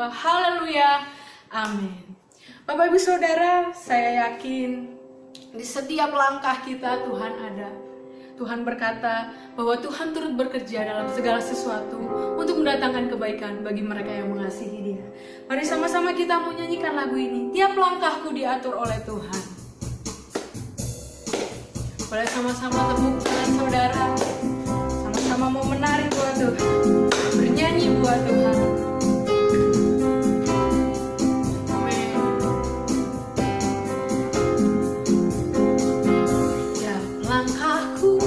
Haleluya, amin. Bapak Ibu Saudara, saya yakin di setiap langkah kita Tuhan ada. Tuhan berkata bahwa Tuhan turut bekerja dalam segala sesuatu untuk mendatangkan kebaikan bagi mereka yang mengasihi Dia. Mari sama-sama kita menyanyikan lagu ini. Tiap langkahku diatur oleh Tuhan. Boleh sama-sama tepuk tangan saudara. Sama-sama mau menari buat Tuhan, bernyanyi buat Tuhan. Amin. Tiap langkahku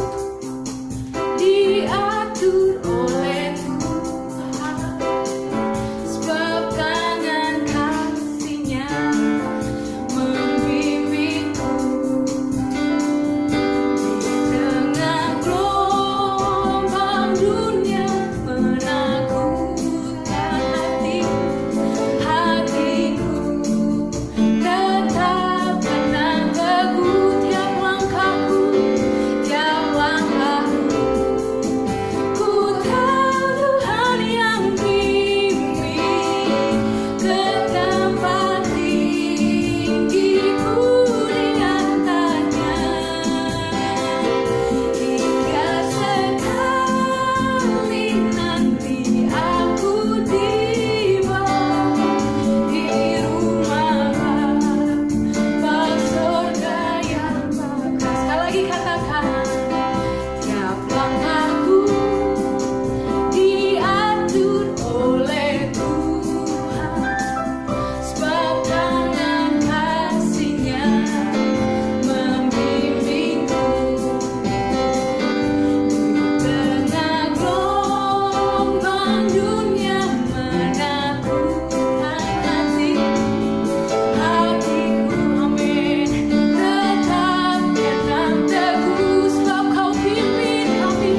diatur oleh Tuhan, sebab tangan kasih-Nya membimbingku. Di tengah gelombang dunia menakutkan hatiku tetap tenang teguh. Tiap langkahku, tiap langkahku, ku tahu Tuhan yang bimbing ke tempat tinggiku di atasnya, hingga sekali nanti aku tiba di rumah Bapa surga yang bakas. Sekali lagi katakan, tiap langkahku diatur oleh Tuhan, sebab tangan kasih-Nya membimbingku. Di tengah gelombang dunia menakutkan hatiku, amin, tetap tenang teguh, sebab Kau pimpin kami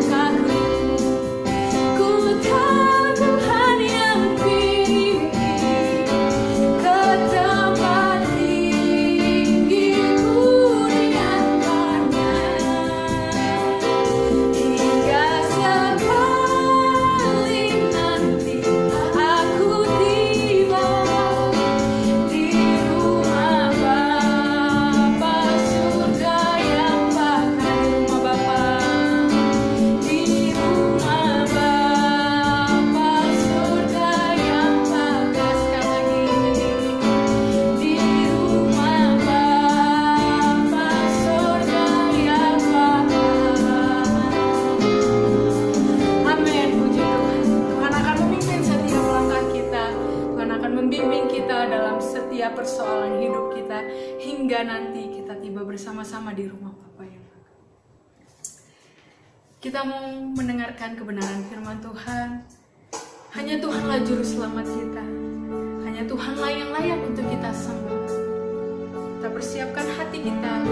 langkahku. Ku tahu Tuhan yang bimbing ke tempat tinggiku di atasnya, hingga sekali nanti aku tiba di rumah Bapa surga yang bakas. Rumah Bapa, di rumah Bapa surga yang bakas. Sekali lagi, di rumah Bapa surga yang bakas. Amin, puji Tuhan. Tuhan akan memimpin setiap langkah kita. Tuhan akan membimbing kita dalam setiap persoalan hidup kita, hingga nanti kita tiba bersama-sama di rumah Bapa yang bakas. Kita mau mendengarkan kebenaran firman Tuhan. Hanya Tuhanlah juru selamat kita. Hanya Tuhanlah yang layak untuk kita sembah. Kita persiapkan hati kita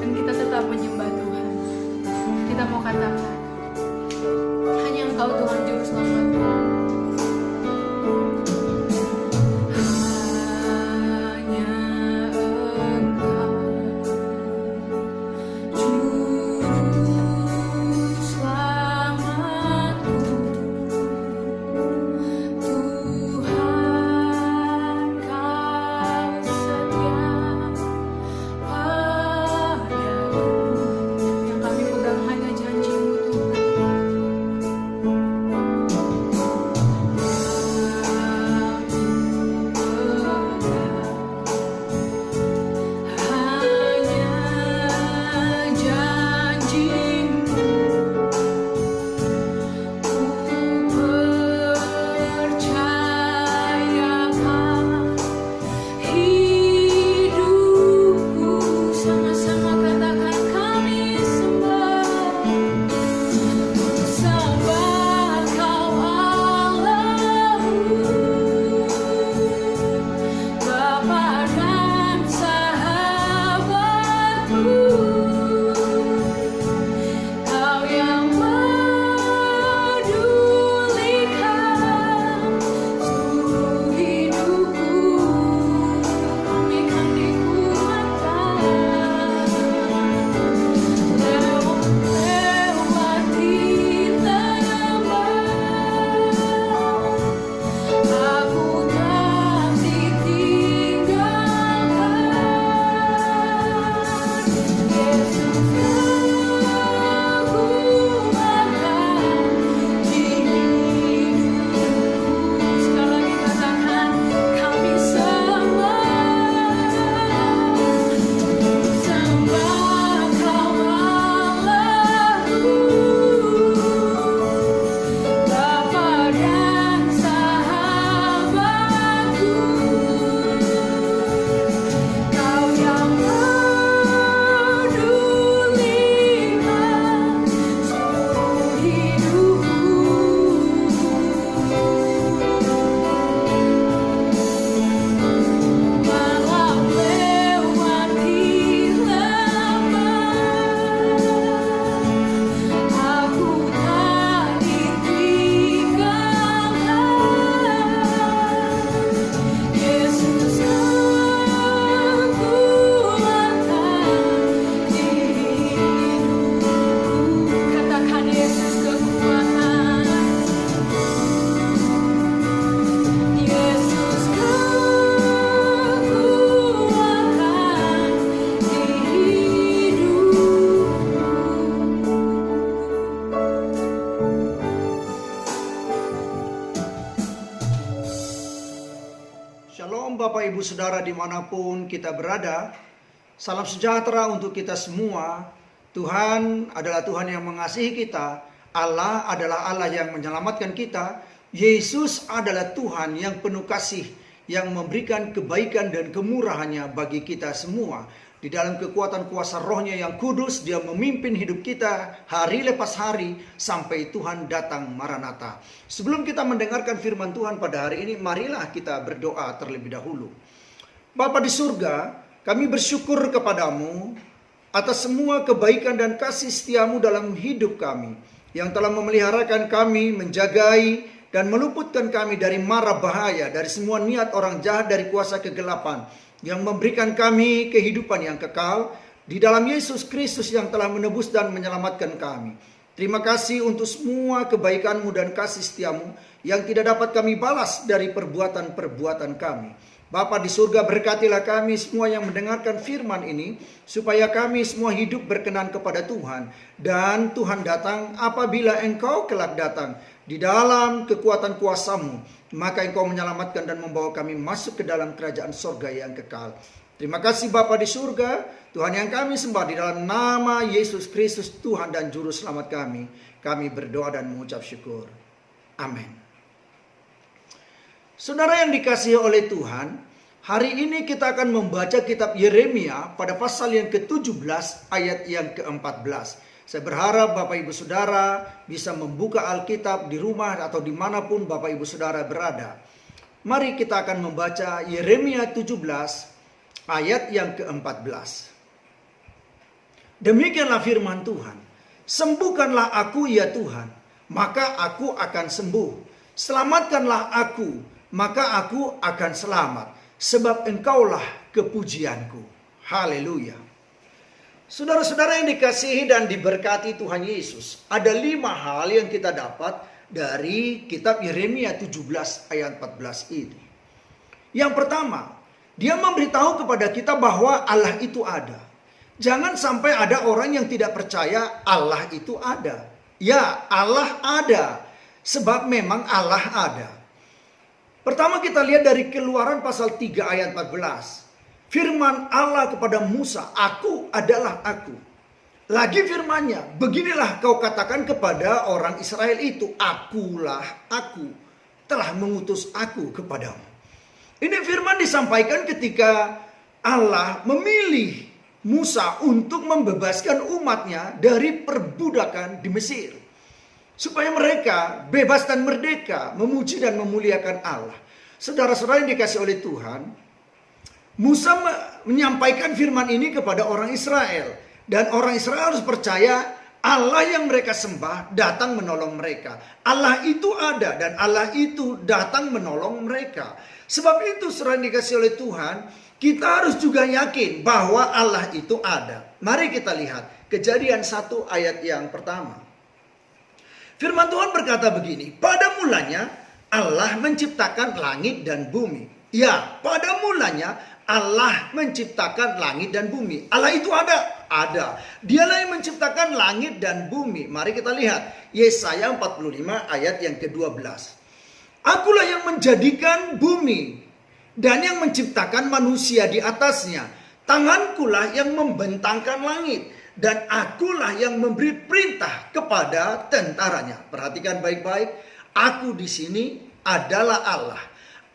dan kita tetap menyembah Tuhan. Kita mau katakan, hanya Engkau Tuhan juru selamat. Hanya Engkau juru selamatku, Tuhan Kau setia padaku. Yang kami pegang hanya janji-Mu Tuhan. Shalom Bapak Ibu Saudara dimanapun kita berada. Salam sejahtera untuk kita semua. Tuhan adalah Tuhan yang mengasihi kita. Allah adalah Allah yang menyelamatkan kita. Yesus adalah Tuhan yang penuh kasih, yang memberikan kebaikan dan kemurahannya bagi kita semua. Di dalam kekuatan kuasa rohnya yang kudus, dia memimpin hidup kita hari lepas hari sampai Tuhan datang Maranatha. Sebelum kita mendengarkan firman Tuhan pada hari ini, marilah kita berdoa terlebih dahulu. Bapa di surga, kami bersyukur kepadamu atas semua kebaikan dan kasih setiamu dalam hidup kami, yang telah memeliharakan kami, menjagai dan meluputkan kami dari mara bahaya, dari semua niat orang jahat, dari kuasa kegelapan, yang memberikan kami kehidupan yang kekal di dalam Yesus Kristus yang telah menebus dan menyelamatkan kami. Terima kasih untuk semua kebaikan-Mu dan kasih setiamu yang tidak dapat kami balas dari perbuatan-perbuatan kami. Bapa di surga, berkatilah kami semua yang mendengarkan firman ini, supaya kami semua hidup berkenan kepada Tuhan. Dan Tuhan datang apabila Engkau kelak datang di dalam kekuatan kuasa-Mu, maka Engkau menyelamatkan dan membawa kami masuk ke dalam kerajaan sorga yang kekal. Terima kasih Bapa di surga, Tuhan yang kami sembah, di dalam nama Yesus Kristus Tuhan dan Juru Selamat kami. Kami berdoa dan mengucap syukur. Amin. Saudara yang dikasihi oleh Tuhan, hari ini kita akan membaca kitab Yeremia pada pasal yang ke-17 ayat yang ke-14. Saya berharap Bapak Ibu Saudara bisa membuka Alkitab di rumah atau dimanapun Bapak Ibu Saudara berada. Mari kita akan membaca Yeremia 17 ayat yang ke-14. Demikianlah firman Tuhan. Sembuhkanlah aku ya Tuhan, maka aku akan sembuh. Selamatkanlah aku, maka aku akan selamat. Sebab Engkaulah kepujianku. Haleluya. Saudara-saudara yang dikasihi dan diberkati Tuhan Yesus, ada 5 hal yang kita dapat dari kitab Yeremia 17 ayat 14 ini. Yang pertama, dia memberitahu kepada kita bahwa Allah itu ada. Jangan sampai ada orang yang tidak percaya Allah itu ada. Ya, Allah ada, sebab memang Allah ada. Pertama kita lihat dari Keluaran pasal 3 ayat 14. Firman Allah kepada Musa, aku adalah aku. Lagi firmannya, beginilah kau katakan kepada orang Israel itu, akulah aku, telah mengutus aku kepadamu. Ini firman disampaikan ketika Allah memilih Musa untuk membebaskan umatnya dari perbudakan di Mesir. Supaya mereka bebas dan merdeka, memuji dan memuliakan Allah. Saudara-saudara yang dikasih oleh Tuhan, Musa menyampaikan firman ini kepada orang Israel. Dan orang Israel harus percaya Allah yang mereka sembah datang menolong mereka. Allah itu ada dan Allah itu datang menolong mereka. Sebab itu saudara dikasih oleh Tuhan, kita harus juga yakin bahwa Allah itu ada. Mari kita lihat Kejadian 1 ayat yang pertama. Firman Tuhan berkata begini, pada mulanya Allah menciptakan langit dan bumi. Ya, pada mulanya Allah menciptakan langit dan bumi. Allah itu ada. Ada. Dialah yang menciptakan langit dan bumi. Mari kita lihat. Yesaya 45 ayat yang ke-12. Akulah yang menjadikan bumi dan yang menciptakan manusia di atasnya. Tangankulah yang membentangkan langit. Dan akulah yang memberi perintah kepada tentaranya. Perhatikan baik-baik. Aku di sini adalah Allah.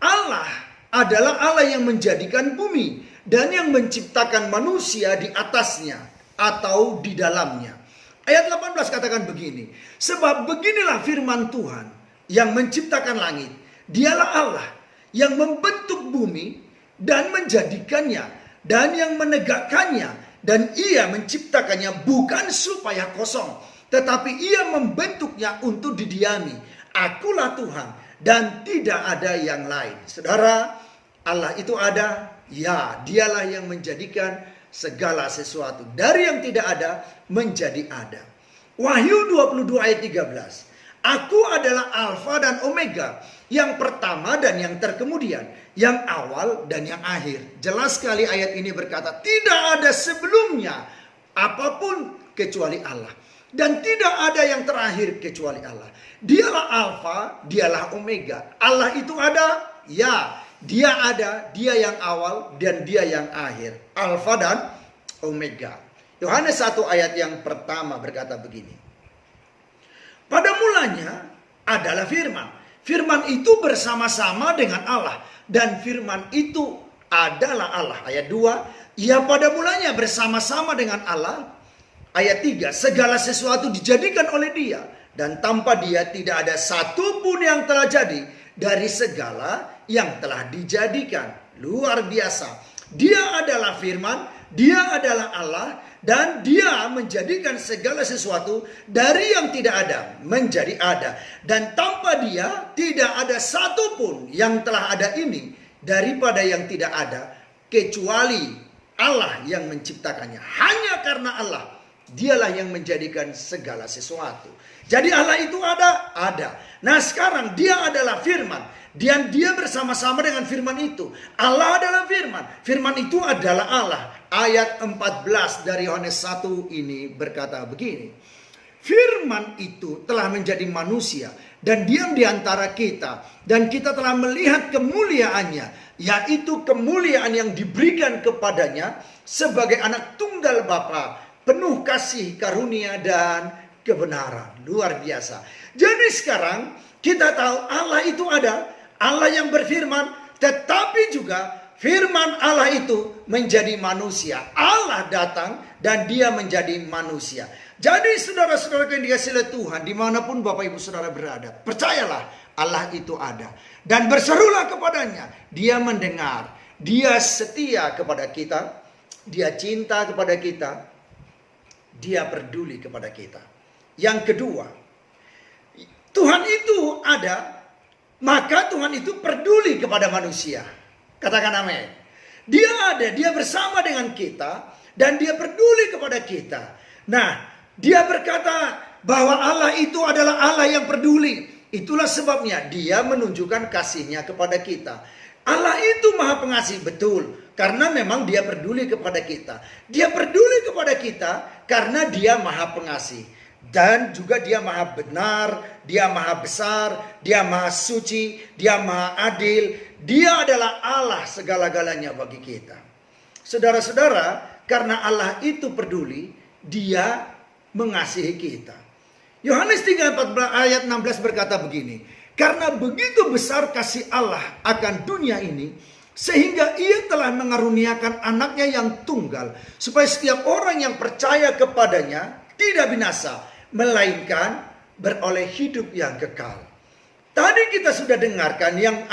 Allah adalah Allah yang menjadikan bumi dan yang menciptakan manusia di atasnya atau di dalamnya. Ayat 18 katakan begini, sebab beginilah firman Tuhan yang menciptakan langit. Dialah Allah yang membentuk bumi dan menjadikannya dan yang menegakkannya, dan ia menciptakannya bukan supaya kosong, tetapi ia membentuknya untuk didiami. Akulah Tuhan dan tidak ada yang lain. Saudara, Allah itu ada, ya, dialah yang menjadikan segala sesuatu. Dari yang tidak ada menjadi ada. Wahyu 22 ayat 13. Aku adalah Alfa dan Omega, yang pertama dan yang terkemudian, yang awal dan yang akhir. Jelas sekali ayat ini berkata, tidak ada sebelumnya apapun kecuali Allah. Dan tidak ada yang terakhir kecuali Allah. Dialah Alfa, dialah Omega. Allah itu ada, ya. Dia ada, dia yang awal dan dia yang akhir. Alfa dan Omega. Yohanes 1 ayat yang pertama berkata begini. Pada mulanya adalah firman. Firman itu bersama-sama dengan Allah. Dan firman itu adalah Allah. Ayat 2. Ia pada mulanya bersama-sama dengan Allah. Ayat 3. Segala sesuatu dijadikan oleh dia. Dan tanpa dia tidak ada satupun yang telah jadi dari segala yang telah dijadikan. Luar biasa. Dia adalah firman, dia adalah Allah, dan dia menjadikan segala sesuatu dari yang tidak ada menjadi ada. Dan tanpa dia tidak ada satupun yang telah ada ini daripada yang tidak ada, kecuali Allah yang menciptakannya. Hanya karena Allah, dialah yang menjadikan segala sesuatu. Jadi Allah itu ada. Nah sekarang dia adalah firman. Dan dia bersama-sama dengan firman itu. Allah adalah firman. Firman itu adalah Allah. Ayat 14 dari Yohanes 1 ini berkata begini. Firman itu telah menjadi manusia dan diam di antara kita. Dan kita telah melihat kemuliaannya. Yaitu kemuliaan yang diberikan kepadanya sebagai anak tunggal Bapa, penuh kasih, karunia, dan kebenaran. Luar biasa. Jadi sekarang kita tahu Allah itu ada. Allah yang berfirman, tetapi juga firman Allah itu menjadi manusia. Allah datang dan dia menjadi manusia. Jadi saudara-saudara yang dikasihi oleh Tuhan, dimanapun Bapak Ibu Saudara berada, percayalah Allah itu ada. Dan berserulah kepadanya, dia mendengar, dia setia kepada kita, dia cinta kepada kita, dia peduli kepada kita. Yang kedua, Tuhan itu ada, maka Tuhan itu peduli kepada manusia. Katakan amin. Dia ada, dia bersama dengan kita, dan dia peduli kepada kita. Nah, dia berkata bahwa Allah itu adalah Allah yang peduli. Itulah sebabnya dia menunjukkan kasihnya kepada kita. Allah itu maha pengasih, betul. Karena memang dia peduli kepada kita. Dia peduli kepada kita karena dia maha pengasih. Dan juga dia maha benar, dia maha besar, dia maha suci, dia maha adil. Dia adalah Allah segala-galanya bagi kita. Saudara-saudara, karena Allah itu peduli, dia mengasihi kita. Yohanes 3 ayat 16 berkata begini. Karena begitu besar kasih Allah akan dunia ini, sehingga ia telah mengaruniakan anaknya yang tunggal, supaya setiap orang yang percaya kepadanya tidak binasa, melainkan beroleh hidup yang kekal. Tadi kita sudah dengarkan yang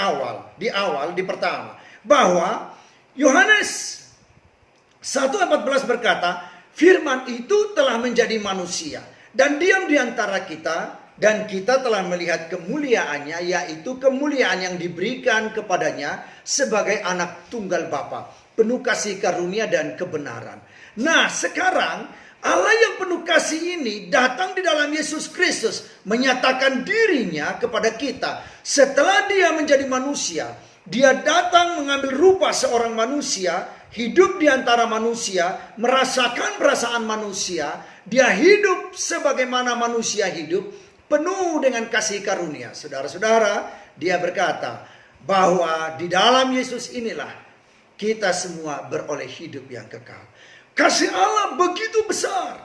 di pertama, bahwa Yohanes 1:14 berkata, firman itu telah menjadi manusia dan diam di antara kita, dan kita telah melihat kemuliaannya, yaitu kemuliaan yang diberikan kepadanya sebagai anak tunggal Bapa, penuh kasih, karunia, dan kebenaran. Nah sekarang Allah yang penuh kasih ini datang di dalam Yesus Kristus, menyatakan dirinya kepada kita. Setelah dia menjadi manusia, dia datang mengambil rupa seorang manusia, hidup di antara manusia, merasakan perasaan manusia. Dia hidup sebagaimana manusia hidup, penuh dengan kasih karunia. Saudara-saudara, dia berkata bahwa di dalam Yesus inilah kita semua beroleh hidup yang kekal. Kasih Allah begitu besar,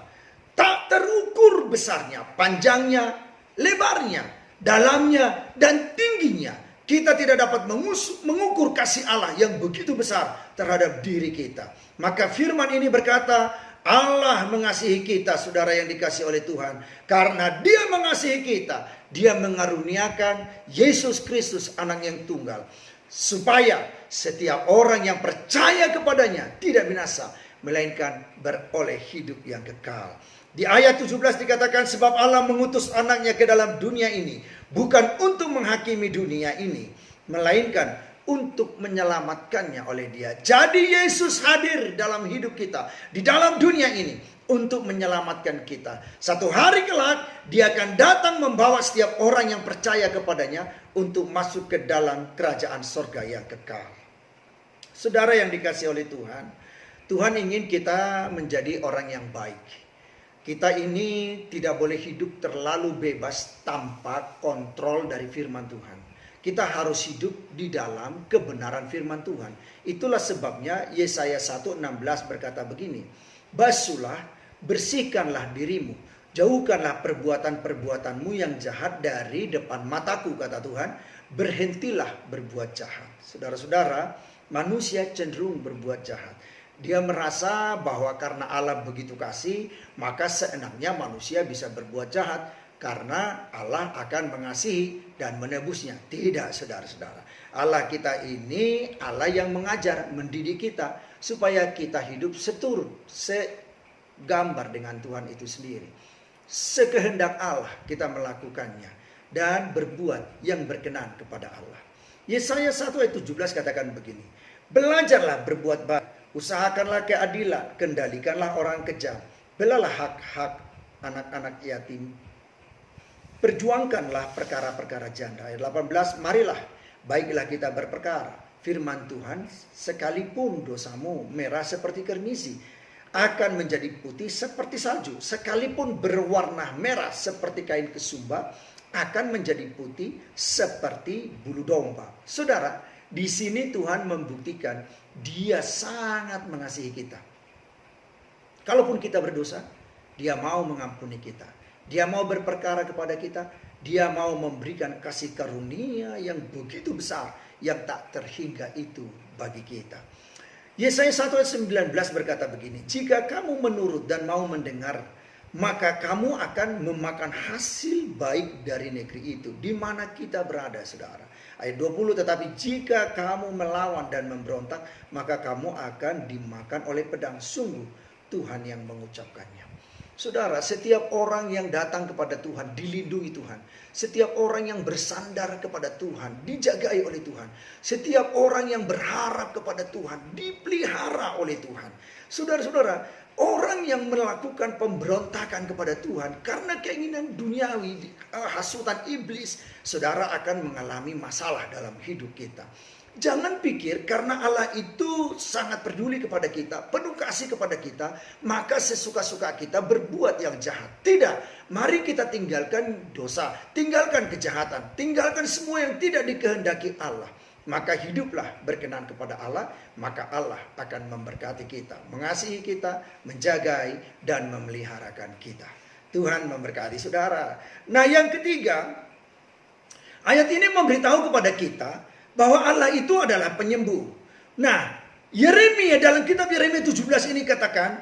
tak terukur besarnya, panjangnya, lebarnya, dalamnya, dan tingginya. Kita tidak dapat mengukur kasih Allah yang begitu besar terhadap diri kita. Maka firman ini berkata, Allah mengasihi kita, saudara yang dikasihi oleh Tuhan. Karena dia mengasihi kita, dia mengaruniakan Yesus Kristus anak yang tunggal. Supaya setiap orang yang percaya kepadanya tidak binasa, melainkan beroleh hidup yang kekal. Di ayat 17 dikatakan, sebab Allah mengutus anaknya ke dalam dunia ini, bukan untuk menghakimi dunia ini, melainkan untuk menyelamatkannya oleh dia. Jadi Yesus hadir dalam hidup kita, di dalam dunia ini, untuk menyelamatkan kita. Satu hari kelak, dia akan datang membawa setiap orang yang percaya kepadanya, untuk masuk ke dalam kerajaan sorga yang kekal. Saudara yang dikasihi oleh Tuhan, Tuhan ingin kita menjadi orang yang baik. Kita ini tidak boleh hidup terlalu bebas tanpa kontrol dari firman Tuhan. Kita harus hidup di dalam kebenaran firman Tuhan. Itulah sebabnya Yesaya 1:16 berkata begini, basuhlah, bersihkanlah dirimu, jauhkanlah perbuatan-perbuatanmu yang jahat dari depan mataku, kata Tuhan. Berhentilah berbuat jahat. Saudara-saudara, manusia cenderung berbuat jahat. Dia merasa bahwa karena Allah begitu kasih, maka seenaknya manusia bisa berbuat jahat karena Allah akan mengasihi dan menebusnya. Tidak, saudara-saudara. Allah kita ini Allah yang mengajar, mendidik kita supaya kita hidup seturut, segambar dengan Tuhan itu sendiri. Sekehendak Allah kita melakukannya dan berbuat yang berkenan kepada Allah. Yesaya 1:17 katakan begini, belajarlah berbuat baik, usahakanlah keadilan, kendalikanlah orang kejam, belalah hak-hak anak-anak yatim, perjuangkanlah perkara-perkara janda. Ayat 18, marilah baiklah kita berperkara, firman Tuhan, sekalipun dosamu merah seperti kermisi, akan menjadi putih seperti salju, sekalipun berwarna merah seperti kain kesumba, akan menjadi putih seperti bulu domba. Saudara, di sini Tuhan membuktikan Dia sangat mengasihi kita. Kalaupun kita berdosa, Dia mau mengampuni kita. Dia mau berperkara kepada kita. Dia mau memberikan kasih karunia yang begitu besar, yang tak terhingga itu bagi kita. Yesaya 1:19 berkata begini, jika kamu menurut dan mau mendengar, maka kamu akan memakan hasil baik dari negeri itu, di mana kita berada, saudara. Ayat 20, tetapi jika kamu melawan dan memberontak, maka kamu akan dimakan oleh pedang. Sungguh Tuhan yang mengucapkannya. Saudara, setiap orang yang datang kepada Tuhan dilindungi Tuhan. Setiap orang yang bersandar kepada Tuhan dijagai oleh Tuhan. Setiap orang yang berharap kepada Tuhan dipelihara oleh Tuhan. Saudara-saudara, orang yang melakukan pemberontakan kepada Tuhan karena keinginan duniawi, hasutan iblis, saudara akan mengalami masalah dalam hidup kita. Jangan pikir karena Allah itu sangat peduli kepada kita, penuh kasih kepada kita, maka sesuka-suka kita berbuat yang jahat. Tidak, mari kita tinggalkan dosa, tinggalkan kejahatan, tinggalkan semua yang tidak dikehendaki Allah. Maka hiduplah berkenan kepada Allah, maka Allah akan memberkati kita, mengasihi kita, menjagai dan memeliharakan kita. Tuhan memberkati saudara. Nah, yang ketiga, ayat ini memberitahu kepada kita bahwa Allah itu adalah penyembuh. Nah, Yeremia dalam kitab Yeremia 17 ini katakan,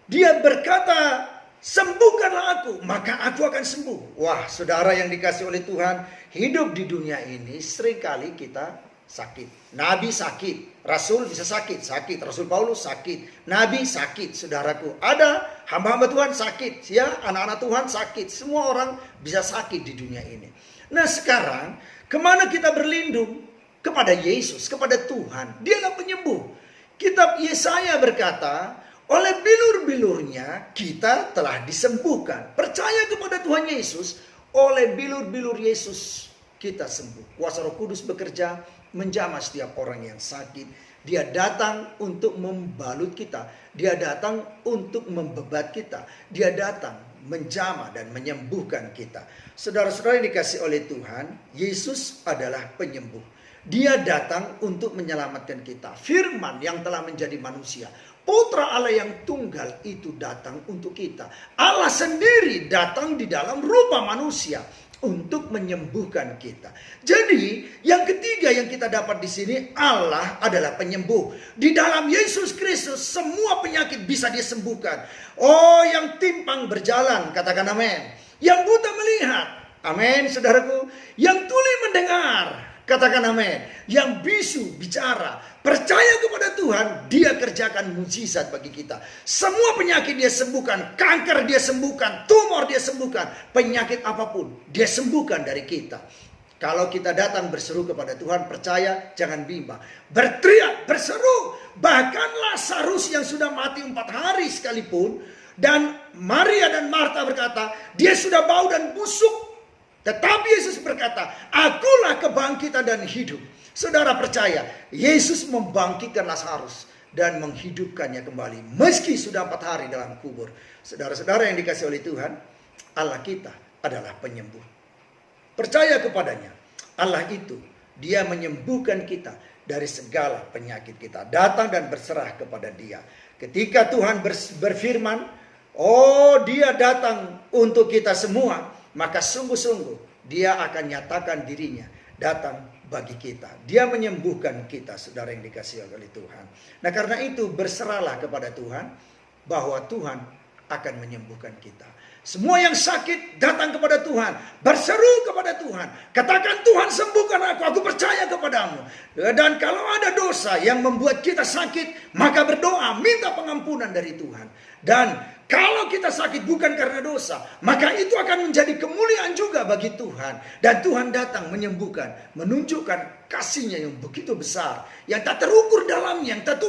dia berkata, sembuhkanlah aku, maka aku akan sembuh. Wah, saudara yang dikasih oleh Tuhan, hidup di dunia ini seringkali kita sakit. Nabi sakit, Rasul bisa sakit. Rasul Paulus sakit, Nabi sakit, saudaraku. Ada hamba-hamba Tuhan sakit, ya, anak-anak Tuhan sakit. Semua orang bisa sakit di dunia ini. Nah, sekarang kemana kita berlindung? Kepada Yesus, kepada Tuhan. Dialah penyembuh. Kitab Yesaya berkata, oleh bilur-bilurnya kita telah disembuhkan. Percaya kepada Tuhan Yesus, oleh bilur-bilur Yesus kita sembuh. Kuasa Roh Kudus bekerja menjamah setiap orang yang sakit. Dia datang untuk membalut kita. Dia datang untuk membebat kita. Dia datang menjamah dan menyembuhkan kita. Saudara-saudara yang dikasih oleh Tuhan, Yesus adalah penyembuh. Dia datang untuk menyelamatkan kita. Firman yang telah menjadi manusia, Putra Allah yang tunggal itu datang untuk kita. Allah sendiri datang di dalam rupa manusia untuk menyembuhkan kita. Jadi, yang ketiga yang kita dapat di sini, Allah adalah penyembuh. Di dalam Yesus Kristus semua penyakit bisa disembuhkan. Oh, yang timpang berjalan, katakan amin. Yang buta melihat, amin, saudaraku. Yang tuli mendengar, katakan amin. Yang bisu bicara, percaya kepada Tuhan, Dia kerjakan mujizat bagi kita. Semua penyakit Dia sembuhkan, kanker Dia sembuhkan, tumor Dia sembuhkan, penyakit apapun Dia sembuhkan dari kita. Kalau kita datang berseru kepada Tuhan, percaya, jangan bimbang. Berteriak, berseru. Bahkan Lazarus yang sudah mati 4 hari sekalipun, dan Maria dan Marta berkata, dia sudah bau dan busuk. Tetapi Yesus berkata, akulah kebangkitan dan hidup. Saudara percaya, Yesus membangkitkan Lazarus dan menghidupkannya kembali. Meski sudah 4 hari dalam kubur. Saudara-saudara yang dikasih oleh Tuhan, Allah kita adalah penyembuh. Percaya kepadanya. Allah itu, dia menyembuhkan kita dari segala penyakit kita. Datang dan berserah kepada dia. Ketika Tuhan berfirman, oh dia datang untuk kita semua, maka sungguh-sungguh dia akan nyatakan dirinya datang bagi kita. Dia menyembuhkan kita, saudara yang dikasihi oleh Tuhan. Nah karena itu berserahlah kepada Tuhan, bahwa Tuhan akan menyembuhkan kita. Semua yang sakit datang kepada Tuhan, berseru kepada Tuhan, katakan Tuhan sembuhkan aku percaya kepadamu. Dan kalau ada dosa yang membuat kita sakit, maka berdoa, minta pengampunan dari Tuhan. Dan kalau kita sakit bukan karena dosa, maka itu akan menjadi kemuliaan juga bagi Tuhan. Dan Tuhan datang menyembuhkan, menunjukkan kasih-Nya yang begitu besar, yang tak terukur dalamnya, yang tak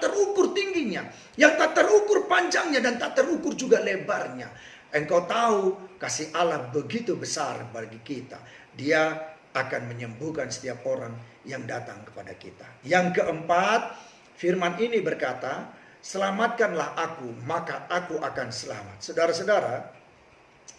terukur tingginya, yang tak terukur panjangnya, dan tak terukur juga lebarnya. Engkau tahu kasih Allah begitu besar bagi kita. Dia akan menyembuhkan setiap orang yang datang kepada kita. Yang keempat, firman ini berkata, selamatkanlah aku, maka aku akan selamat. Saudara-saudara,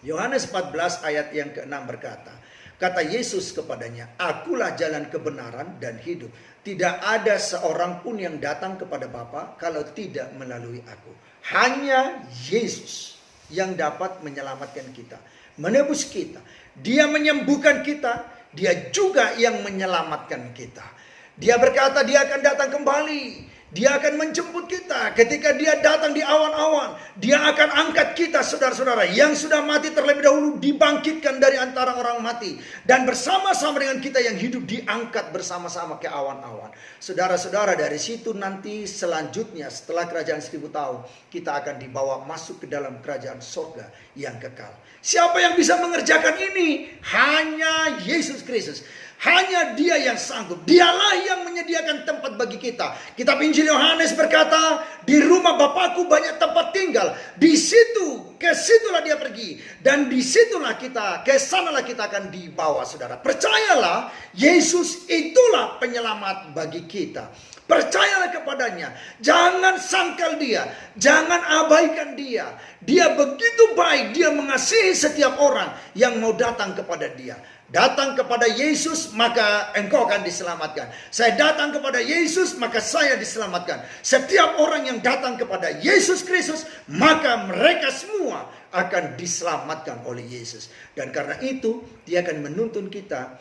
Yohanes 14 ayat yang ke-6 berkata, kata Yesus kepadanya, akulah jalan kebenaran dan hidup. Tidak ada seorang pun yang datang kepada Bapa kalau tidak melalui aku. Hanya Yesus yang dapat menyelamatkan kita, menebus kita. Dia menyembuhkan kita, dia juga yang menyelamatkan kita. Dia berkata dia akan datang kembali. Dia akan menjemput kita. Ketika dia datang di awan-awan, dia akan angkat kita, saudara-saudara, yang sudah mati terlebih dahulu, dibangkitkan dari antara orang mati. Dan bersama-sama dengan kita yang hidup, diangkat bersama-sama ke awan-awan. Saudara-saudara, dari situ nanti selanjutnya, setelah kerajaan 1000 tahun, kita akan dibawa masuk ke dalam kerajaan sorga yang kekal. Siapa yang bisa mengerjakan ini? Hanya Yesus Kristus. Hanya dia yang sanggup. Dialah yang menyediakan tempat bagi kita. Kitab Injil Yohanes berkata, di rumah Bapakku banyak tempat tinggal. Di situ, ke situlah dia pergi. Dan di situlah kita, ke sanalah kita akan dibawa, saudara. Percayalah, Yesus itulah penyelamat bagi kita. Percayalah kepadanya. Jangan sangkal dia. Jangan abaikan dia. Dia begitu baik. Dia mengasihi setiap orang yang mau datang kepada dia. Datang kepada Yesus, maka engkau akan diselamatkan. Saya datang kepada Yesus, maka saya diselamatkan. Setiap orang yang datang kepada Yesus Kristus, maka mereka semua akan diselamatkan oleh Yesus. Dan karena itu, dia akan menuntun kita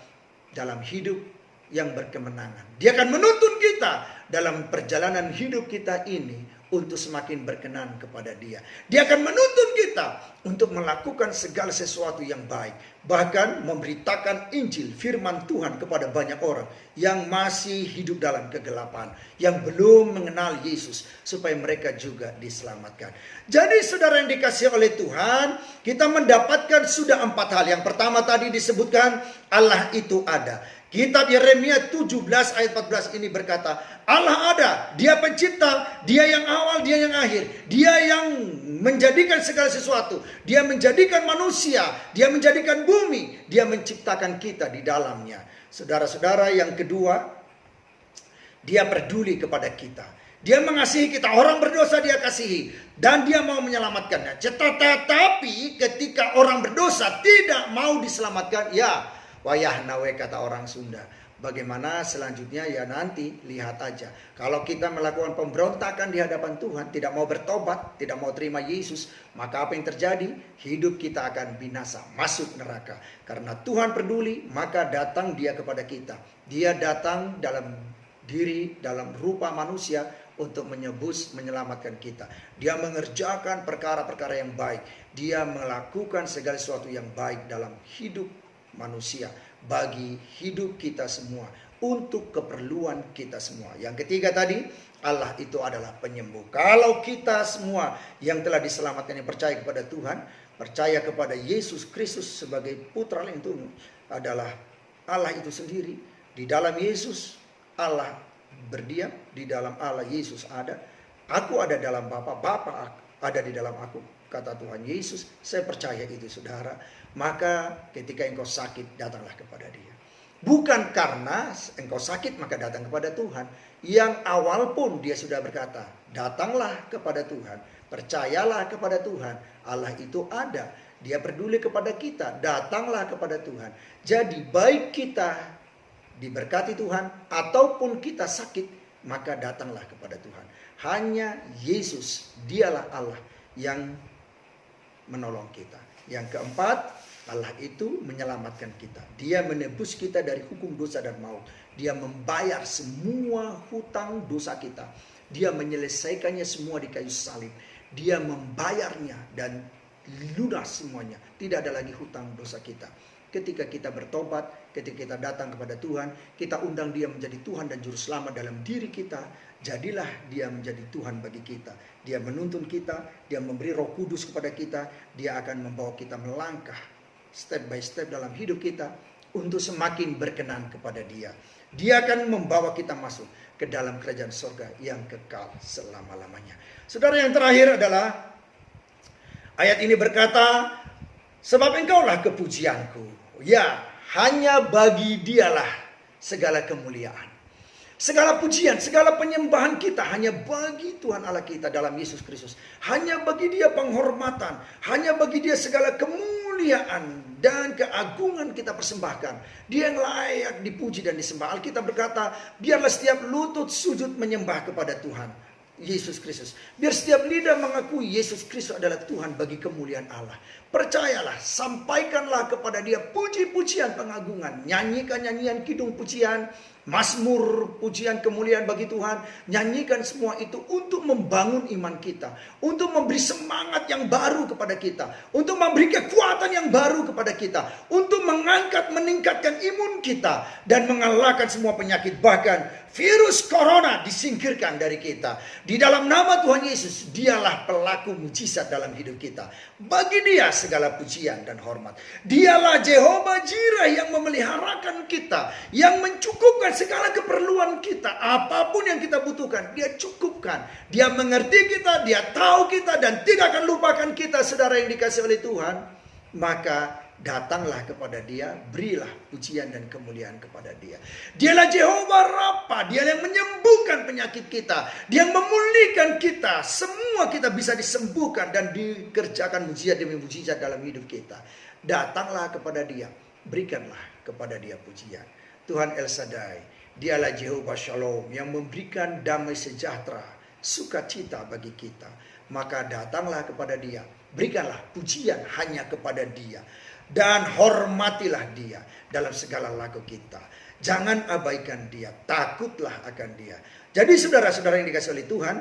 dalam hidup yang berkemenangan. Dia akan menuntun kita dalam perjalanan hidup kita ini untuk semakin berkenan kepada dia. Dia akan menuntun kita untuk melakukan segala sesuatu yang baik. Bahkan memberitakan Injil, firman Tuhan kepada banyak orang yang masih hidup dalam kegelapan. Yang belum mengenal Yesus, supaya mereka juga diselamatkan. Jadi saudara yang dikasihi oleh Tuhan, kita mendapatkan sudah 4 hal. Yang pertama tadi disebutkan, Allah itu ada. Kitab Yeremia 17 ayat 14 ini berkata, Allah ada, dia pencipta, dia yang awal, dia yang akhir. Dia yang menjadikan segala sesuatu. Dia menjadikan manusia, dia menjadikan bumi, dia menciptakan kita di dalamnya. Saudara-saudara, yang kedua, dia peduli kepada kita. Dia mengasihi kita, orang berdosa dia kasihi, dan dia mau menyelamatkannya. Tetapi ketika orang berdosa tidak mau diselamatkan, ya wayah nawe kata orang Sunda. Bagaimana selanjutnya ya nanti lihat aja. Kalau kita melakukan pemberontakan di hadapan Tuhan, tidak mau bertobat, tidak mau terima Yesus, maka apa yang terjadi? Hidup kita akan binasa, masuk neraka. Karena Tuhan peduli, maka datang dia kepada kita. Dia datang dalam diri, dalam rupa manusia untuk menebus, menyelamatkan kita. Dia mengerjakan perkara-perkara yang baik. Dia melakukan segala sesuatu yang baik dalam hidup manusia, bagi hidup kita semua, untuk keperluan kita semua. Yang ketiga tadi, Allah itu adalah penyembuh. Kalau kita semua yang telah diselamatkan, yang percaya kepada Tuhan, percaya kepada Yesus Kristus sebagai putra yang itu adalah Allah itu sendiri. Di dalam Yesus Allah berdiam, di dalam Allah Yesus ada. Aku ada dalam Bapa, Bapa ada di dalam aku, kata Tuhan Yesus. Saya percaya itu, saudara. Maka ketika engkau sakit, datanglah kepada dia. Bukan karena engkau sakit maka datang kepada Tuhan. Yang awal pun dia sudah berkata, datanglah kepada Tuhan, percayalah kepada Tuhan. Allah itu ada. Dia peduli kepada kita. Datanglah kepada Tuhan. Jadi baik kita diberkati Tuhan ataupun kita sakit, maka datanglah kepada Tuhan. Hanya Yesus, dialah Allah yang menolong kita. Yang keempat, Allah itu menyelamatkan kita. Dia menebus kita dari hukum dosa dan maut. Dia membayar semua hutang dosa kita. Dia menyelesaikannya semua di kayu salib. Dia membayarnya dan lunas semuanya. Tidak ada lagi hutang dosa kita. Ketika kita bertobat, ketika kita datang kepada Tuhan, kita undang Dia menjadi Tuhan dan Juru Selamat dalam diri kita, jadilah Dia menjadi Tuhan bagi kita. Dia menuntun kita, Dia memberi Roh Kudus kepada kita, Dia akan membawa kita melangkah step by step dalam hidup kita untuk semakin berkenan kepada Dia. Dia akan membawa kita masuk ke dalam kerajaan surga yang kekal selama-lamanya. Saudara, yang terakhir adalah ayat ini berkata, sebab engkaulah kepujianku. Ya, hanya bagi Dialah segala kemuliaan. Segala pujian, segala penyembahan kita hanya bagi Tuhan Allah kita dalam Yesus Kristus. Hanya bagi Dia penghormatan. Hanya bagi Dia segala kemuliaan dan keagungan kita persembahkan. Dia yang layak dipuji dan disembah. Alkitab berkata, biarlah setiap lutut sujud menyembah kepada Tuhan Yesus Kristus. Biar setiap lidah mengakui Yesus Kristus adalah Tuhan bagi kemuliaan Allah. Percayalah, sampaikanlah kepada Dia puji-pujian pengagungan. Nyanyikan nyanyian kidung pujian, mazmur pujian kemuliaan bagi Tuhan. Nyanyikan semua itu untuk membangun iman kita. Untuk memberi semangat yang baru kepada kita. Untuk memberi kekuatan yang baru kepada kita. Untuk mengangkat, meningkatkan imun kita. Dan mengalahkan semua penyakit. Bahkan virus corona disingkirkan dari kita. Di dalam nama Tuhan Yesus, Dialah pelaku mujizat dalam hidup kita. Bagi Dia segala pujian dan hormat. Dialah Jehovah Jireh yang memeliharakan kita, yang mencukupkan segala keperluan kita. Apapun yang kita butuhkan, Dia cukupkan. Dia mengerti kita, Dia tahu kita, dan tidak akan lupakan kita, saudara yang dikasihi oleh Tuhan. Maka datanglah kepada Dia, berilah pujian dan kemuliaan kepada Dia. Dialah Jehovah Rafa, Dia yang menyembuhkan penyakit kita, Dia yang memulihkan kita. Semua kita bisa disembuhkan dan dikerjakan mujizat demi mujizat dalam hidup kita. Datanglah kepada Dia, berikanlah kepada Dia pujian. Tuhan El Shaddai, Dialah Jehovah Shalom yang memberikan damai sejahtera, sukacita bagi kita. Maka datanglah kepada Dia, berikanlah pujian hanya kepada Dia. Dan hormatilah Dia dalam segala laku kita. Jangan abaikan Dia, takutlah akan Dia. Jadi saudara-saudara yang dikasihi oleh Tuhan,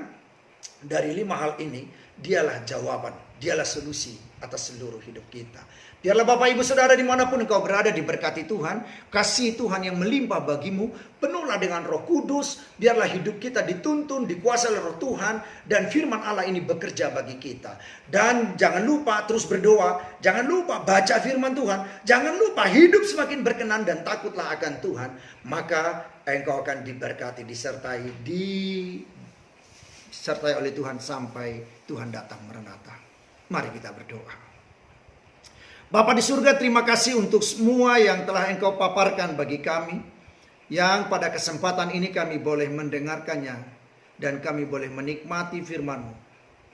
dari 5 hal ini, Dialah jawaban, Dialah solusi atas seluruh hidup kita. Biarlah Bapak Ibu Saudara dimanapun engkau berada diberkati Tuhan. Kasih Tuhan yang melimpah bagimu. Penuhlah dengan Roh Kudus. Biarlah hidup kita dituntun, dikuasai oleh Roh Tuhan. Dan firman Allah ini bekerja bagi kita. Dan jangan lupa terus berdoa. Jangan lupa baca firman Tuhan. Jangan lupa hidup semakin berkenan dan takutlah akan Tuhan. Maka engkau akan diberkati, disertai oleh Tuhan sampai Tuhan datang merenata. Mari kita berdoa. Bapa di surga, terima kasih untuk semua yang telah Engkau paparkan bagi kami. Yang pada kesempatan ini kami boleh mendengarkannya. Dan kami boleh menikmati firman-Mu.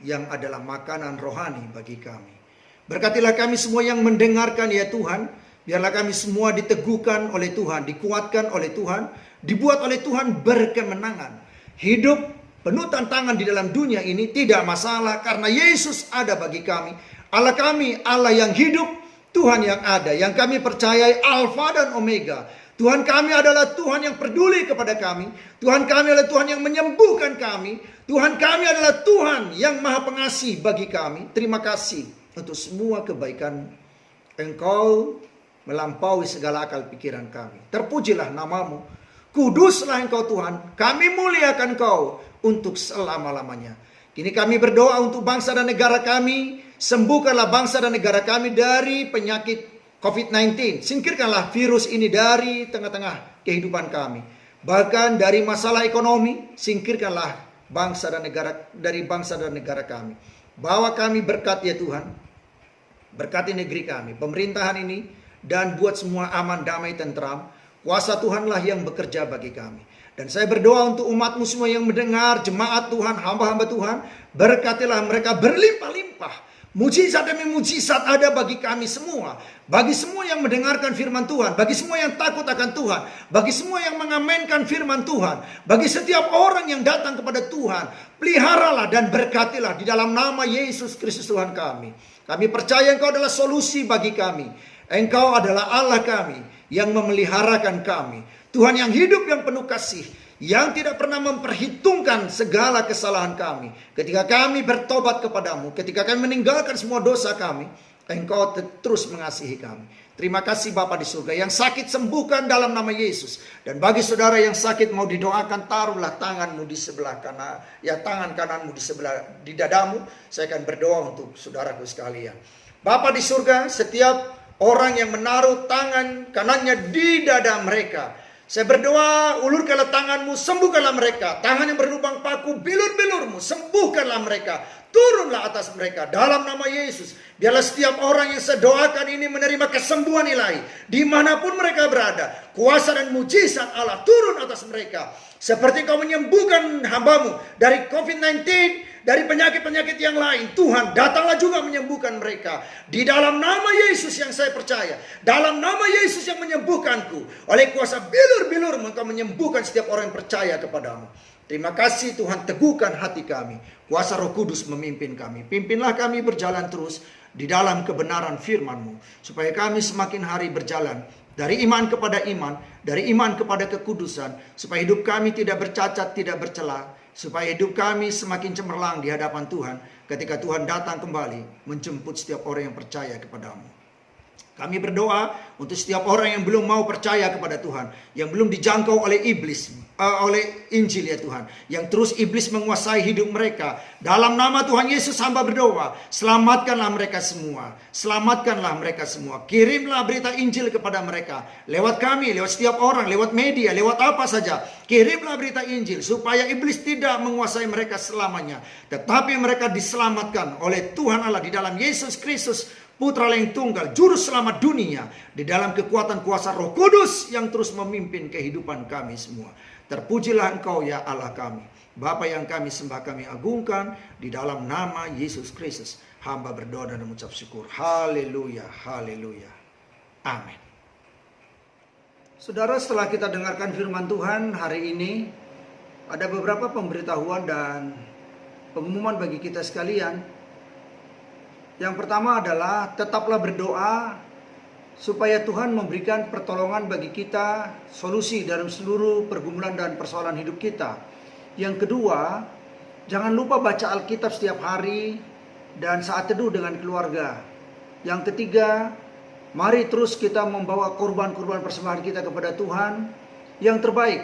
Yang adalah makanan rohani bagi kami. Berkatilah kami semua yang mendengarkan ya Tuhan. Biarlah kami semua diteguhkan oleh Tuhan. Dikuatkan oleh Tuhan. Dibuat oleh Tuhan berkemenangan. Hidup penuh tantangan di dalam dunia ini tidak masalah. Karena Yesus ada bagi kami. Allah kami, Allah yang hidup. Tuhan yang ada, yang kami percayai Alfa dan Omega. Tuhan kami adalah Tuhan yang peduli kepada kami. Tuhan kami adalah Tuhan yang menyembuhkan kami. Tuhan kami adalah Tuhan yang maha pengasih bagi kami. Terima kasih untuk semua kebaikan Engkau melampaui segala akal pikiran kami. Terpujilah namamu. Kuduslah Engkau Tuhan. Kami muliakan Engkau untuk selama-lamanya. Kini kami berdoa untuk bangsa dan negara kami. Sembuhkanlah bangsa dan negara kami dari penyakit COVID-19. Singkirkanlah virus ini dari tengah-tengah kehidupan kami. Bahkan dari masalah ekonomi, singkirkanlah bangsa dan negara kami. Bawa kami berkat ya Tuhan. Berkati negeri kami, pemerintahan ini, dan buat semua aman, damai, tentram. Kuasa Tuhanlah yang bekerja bagi kami. Dan saya berdoa untuk umat-Mu semua yang mendengar, jemaat Tuhan, hamba-hamba Tuhan. Berkatilah mereka berlimpah-limpah. Mujizat demi mujizat ada bagi kami semua. Bagi semua yang mendengarkan firman Tuhan. Bagi semua yang takut akan Tuhan. Bagi semua yang mengamenkan firman Tuhan. Bagi setiap orang yang datang kepada Tuhan. Peliharalah dan berkatilah di dalam nama Yesus Kristus Tuhan kami. Kami percaya Engkau adalah solusi bagi kami. Engkau adalah Allah kami yang memeliharakan kami. Tuhan yang hidup, yang penuh kasih, yang tidak pernah memperhitungkan segala kesalahan kami. Ketika kami bertobat kepadamu, ketika kami meninggalkan semua dosa kami, Engkau terus mengasihi kami. Terima kasih Bapa di surga. Yang sakit sembuhkan dalam nama Yesus. Dan bagi saudara yang sakit mau didoakan, taruhlah tanganmu di sebelah kanan, ya tangan kananmu di dadamu. Saya akan berdoa untuk saudaraku sekalian. Bapa di surga, setiap orang yang menaruh tangan kanannya di dada mereka, saya berdoa, ulurkanlah tanganmu, sembuhkanlah mereka. Tangan yang berlubang paku, bilur-bilurmu, sembuhkanlah mereka. Turunlah atas mereka dalam nama Yesus. Biarlah setiap orang yang saya doakan ini menerima kesembuhan ilahi. Dimanapun mereka berada, kuasa dan mujizat Allah turun atas mereka. Seperti Kau menyembuhkan hambamu dari COVID-19, dari penyakit-penyakit yang lain. Tuhan, datanglah juga menyembuhkan mereka. Di dalam nama Yesus yang saya percaya. Dalam nama Yesus yang menyembuhkanku. Oleh kuasa bilur-bilur-Mu Engkau menyembuhkan setiap orang yang percaya kepadamu. Terima kasih Tuhan, teguhkan hati kami. Kuasa Roh Kudus memimpin kami. Pimpinlah kami berjalan terus di dalam kebenaran firman-Mu. Supaya kami semakin hari berjalan dari iman kepada iman, dari iman kepada kekudusan. Supaya hidup kami tidak bercacat, tidak bercela. Supaya hidup kami semakin cemerlang di hadapan Tuhan ketika Tuhan datang kembali menjemput setiap orang yang percaya kepadamu. Kami berdoa untuk setiap orang yang belum mau percaya kepada Tuhan, yang belum dijangkau oleh iblis, oleh Injil ya Tuhan, yang terus iblis menguasai hidup mereka. Dalam nama Tuhan Yesus hamba berdoa, selamatkanlah mereka semua. Selamatkanlah mereka semua. Kirimlah berita Injil kepada mereka. Lewat kami, lewat setiap orang, lewat media, lewat apa saja. Kirimlah berita Injil supaya iblis tidak menguasai mereka selamanya. Tetapi mereka diselamatkan oleh Tuhan Allah di dalam Yesus Kristus, Putra yang tunggal, juru selamat dunia, di dalam kekuatan kuasa Roh Kudus yang terus memimpin kehidupan kami semua. Terpujilah Engkau ya Allah kami. Bapa yang kami sembah, kami agungkan di dalam nama Yesus Kristus. Hamba berdoa dan mengucap syukur. Haleluya, haleluya. Amin. Saudara, setelah kita dengarkan firman Tuhan hari ini, ada beberapa pemberitahuan dan pengumuman bagi kita sekalian. Yang pertama adalah tetaplah berdoa supaya Tuhan memberikan pertolongan bagi kita, solusi dalam seluruh pergumulan dan persoalan hidup kita. Yang kedua, jangan lupa baca Alkitab setiap hari dan saat teduh dengan keluarga. Yang ketiga, mari terus kita membawa korban-korban persembahan kita kepada Tuhan yang terbaik.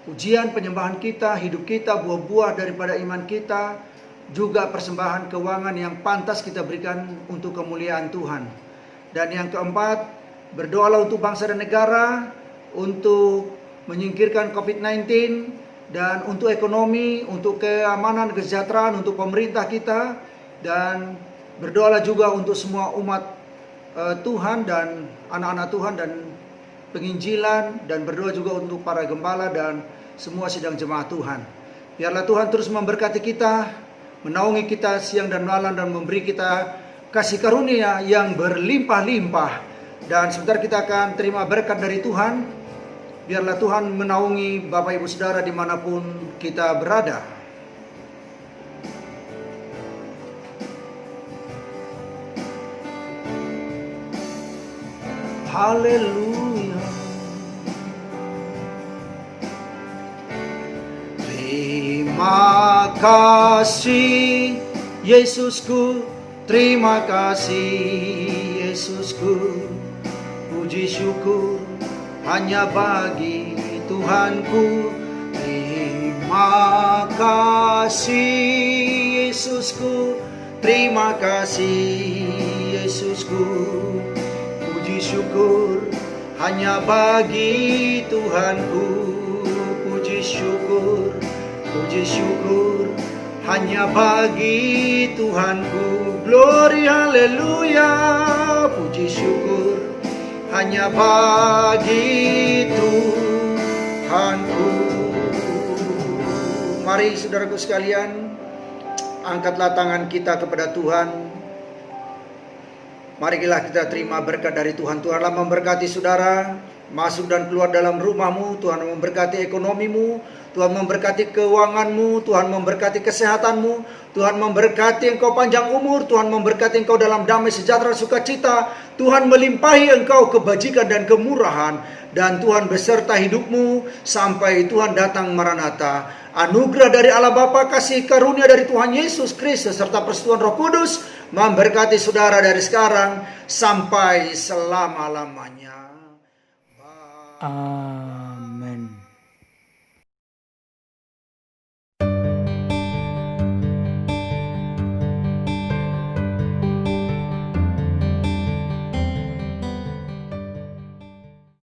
Pujian penyembahan kita, hidup kita, buah-buah daripada iman kita, juga persembahan keuangan yang pantas kita berikan untuk kemuliaan Tuhan. Dan yang keempat, berdoalah untuk bangsa dan negara, untuk menyingkirkan COVID-19, dan untuk ekonomi, untuk keamanan, kesejahteraan, untuk pemerintah kita. Dan berdoalah juga untuk semua umat Tuhan dan anak-anak Tuhan dan penginjilan. Dan berdoa juga untuk para gembala dan semua sidang jemaat Tuhan. Biarlah Tuhan terus memberkati kita, menaungi kita siang dan malam, dan memberi kita kasih karunia yang berlimpah-limpah. Dan sebentar kita akan terima berkat dari Tuhan. Biarlah Tuhan menaungi Bapak Ibu Saudara dimanapun kita berada. Haleluya. Terima kasih Yesusku, terima kasih Yesusku. Puji syukur hanya bagi Tuhanku. Terima kasih Yesusku, terima kasih Yesusku. Puji syukur hanya bagi Tuhanku. Puji syukur hanya bagi Tuhanku. Glory haleluya. Puji syukur hanya bagi Tuhanku. Mari saudaraku sekalian, angkatlah tangan kita kepada Tuhan. Marilah kita terima berkat dari Tuhan. Tuhanlah memberkati saudara, masuk dan keluar dalam rumahmu. Tuhan memberkati ekonomimu, Tuhan memberkati keuanganmu, Tuhan memberkati kesehatanmu, Tuhan memberkati engkau panjang umur, Tuhan memberkati engkau dalam damai sejahtera sukacita, Tuhan melimpahi engkau kebajikan dan kemurahan, dan Tuhan beserta hidupmu sampai Tuhan datang Maranatha. Anugerah dari Allah Bapa, kasih karunia dari Tuhan Yesus Kristus, serta persekutuan Roh Kudus memberkati saudara dari sekarang sampai selama-lamanya. Amin.